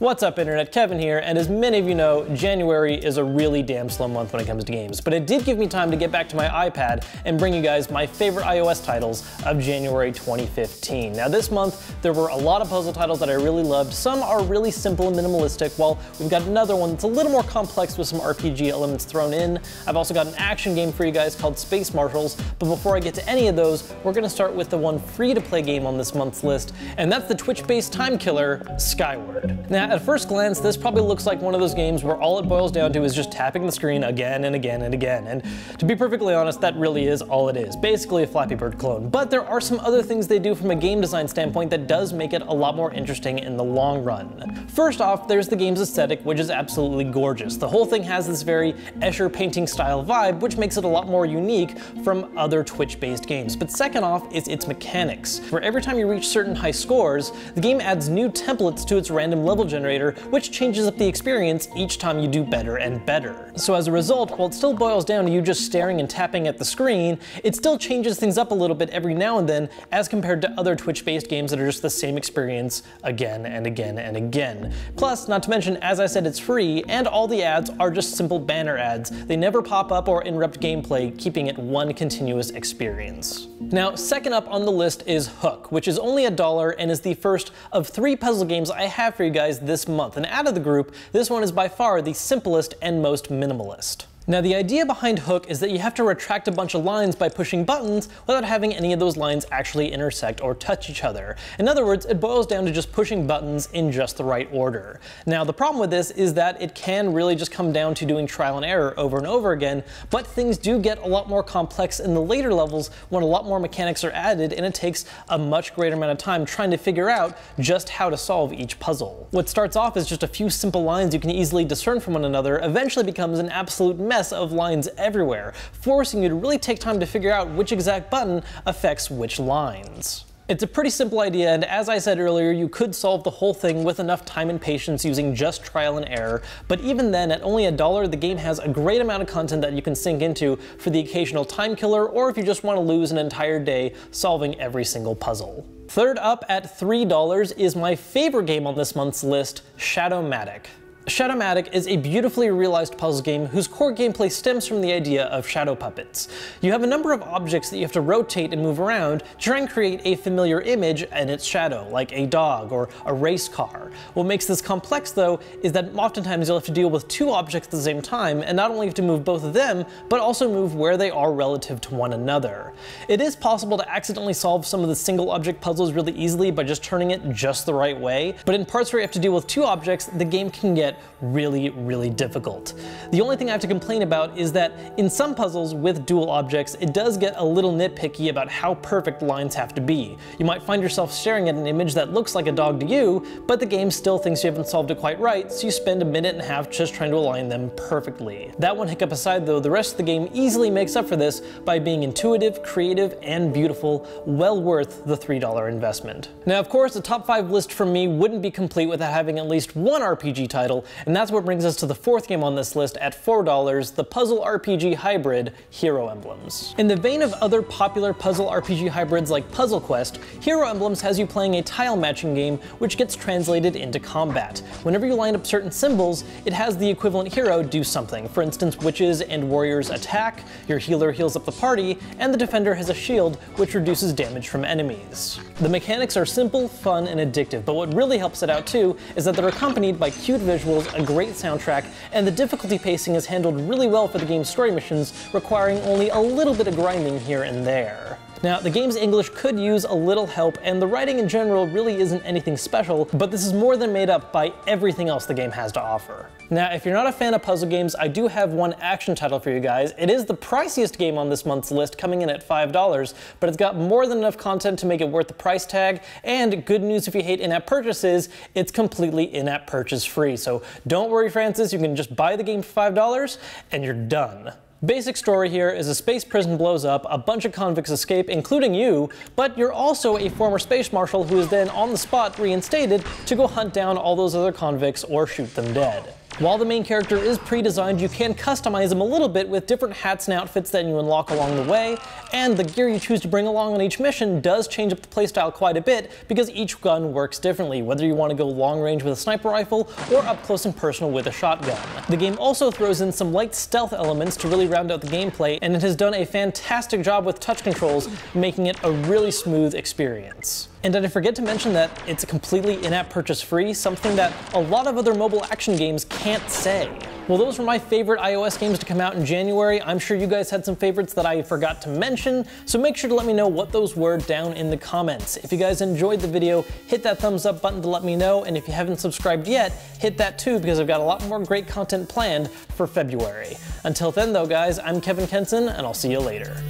What's up internet, Kevin here, and as many of you know, January is a really damn slow month when it comes to games, but it did give me time to get back to my iPad and bring you guys my favorite iOS titles of January 2015. Now this month, there were a lot of puzzle titles that I really loved. Some are really simple and minimalistic, while we've got another one that's a little more complex with some RPG elements thrown in. I've also got an action game for you guys called Space Marshals, but before I get to any of those, we're gonna start with the one free-to-play game on this month's list, and that's the Twitch-based time killer, Skyward. Now, at first glance, this probably looks like one of those games where all it boils down to is just tapping the screen again and again and again. And to be perfectly honest, that really is all it is. Basically a Flappy Bird clone. But there are some other things they do from a game design standpoint that does make it a lot more interesting in the long run. First off, there's the game's aesthetic, which is absolutely gorgeous. The whole thing has this very Escher painting style vibe, which makes it a lot more unique from other Twitch-based games. But second off is its mechanics, where every time you reach certain high scores, the game adds new templates to its random level generator, which changes up the experience each time you do better and better. So as a result, while it still boils down to you just staring and tapping at the screen, it still changes things up a little bit every now and then as compared to other Twitch-based games that are just the same experience again and again and again. Plus, not to mention, as I said, it's free, and all the ads are just simple banner ads. They never pop up or interrupt gameplay, keeping it one continuous experience. Now, second up on the list is Hook, which is only $1 and is the first of 3 puzzle games I have for you guys this month. And out of the group, this one is by far the simplest and most minimalist. Now the idea behind Hook is that you have to retract a bunch of lines by pushing buttons without having any of those lines actually intersect or touch each other. In other words, it boils down to just pushing buttons in just the right order. Now the problem with this is that it can really just come down to doing trial and error over and over again, but things do get a lot more complex in the later levels when a lot more mechanics are added, and it takes a much greater amount of time trying to figure out just how to solve each puzzle. What starts off as just a few simple lines you can easily discern from one another eventually becomes an absolute mess of lines everywhere, forcing you to really take time to figure out which exact button affects which lines. It's a pretty simple idea, and as I said earlier, you could solve the whole thing with enough time and patience using just trial and error, but even then, at only $1, the game has a great amount of content that you can sink into for the occasional time killer, or if you just want to lose an entire day solving every single puzzle. Third up at $3 is my favorite game on this month's list, ShadowMatic. ShadowMatic is a beautifully realized puzzle game whose core gameplay stems from the idea of shadow puppets. You have a number of objects that you have to rotate and move around to try and create a familiar image in its shadow, like a dog or a race car. What makes this complex, though, is that oftentimes you'll have to deal with 2 objects at the same time, and not only have to move both of them, but also move where they are relative to one another. It is possible to accidentally solve some of the single object puzzles really easily by just turning it just the right way, but in parts where you have to deal with 2 objects, the game can get really difficult. The only thing I have to complain about is that in some puzzles with dual objects, it does get a little nitpicky about how perfect lines have to be. You might find yourself staring at an image that looks like a dog to you, but the game still thinks you haven't solved it quite right, so you spend a minute and a half just trying to align them perfectly. That one hiccup aside though, the rest of the game easily makes up for this by being intuitive, creative, and beautiful, well worth the $3 investment. Now of course, the top 5 list from me wouldn't be complete without having at least one RPG title, and that's what brings us to the 4th game on this list at $4, the puzzle RPG hybrid, Hero Emblems. In the vein of other popular puzzle RPG hybrids like Puzzle Quest, Hero Emblems has you playing a tile matching game which gets translated into combat. Whenever you line up certain symbols, it has the equivalent hero do something. For instance, witches and warriors attack, your healer heals up the party, and the defender has a shield which reduces damage from enemies. The mechanics are simple, fun, and addictive, but what really helps it out too is that they're accompanied by cute visuals, a great soundtrack, and the difficulty pacing is handled really well for the game's story missions, requiring only a little bit of grinding here and there. Now, the game's English could use a little help, and the writing in general really isn't anything special, but this is more than made up by everything else the game has to offer. Now, if you're not a fan of puzzle games, I do have one action title for you guys. It is the priciest game on this month's list, coming in at $5, but it's got more than enough content to make it worth the price tag, and good news if you hate in-app purchases, it's completely in-app purchase free. So don't worry, Francis, you can just buy the game for $5 and you're done. Basic story here is a space prison blows up, a bunch of convicts escape, including you, but you're also a former space marshal who is then on the spot reinstated to go hunt down all those other convicts or shoot them dead. While the main character is pre-designed, you can customize him a little bit with different hats and outfits that you unlock along the way, and the gear you choose to bring along on each mission does change up the playstyle quite a bit because each gun works differently, whether you want to go long range with a sniper rifle or up close and personal with a shotgun. The game also throws in some light stealth elements to really round out the gameplay, and it has done a fantastic job with touch controls, making it a really smooth experience. And did I forget to mention that it's completely in-app purchase free, something that a lot of other mobile action games can't say. Well, those were my favorite iOS games to come out in January. I'm sure you guys had some favorites that I forgot to mention, so make sure to let me know what those were down in the comments. If you guys enjoyed the video, hit that thumbs up button to let me know, and if you haven't subscribed yet, hit that too, because I've got a lot more great content planned for February. Until then though guys, I'm Kevin Kenson, and I'll see you later.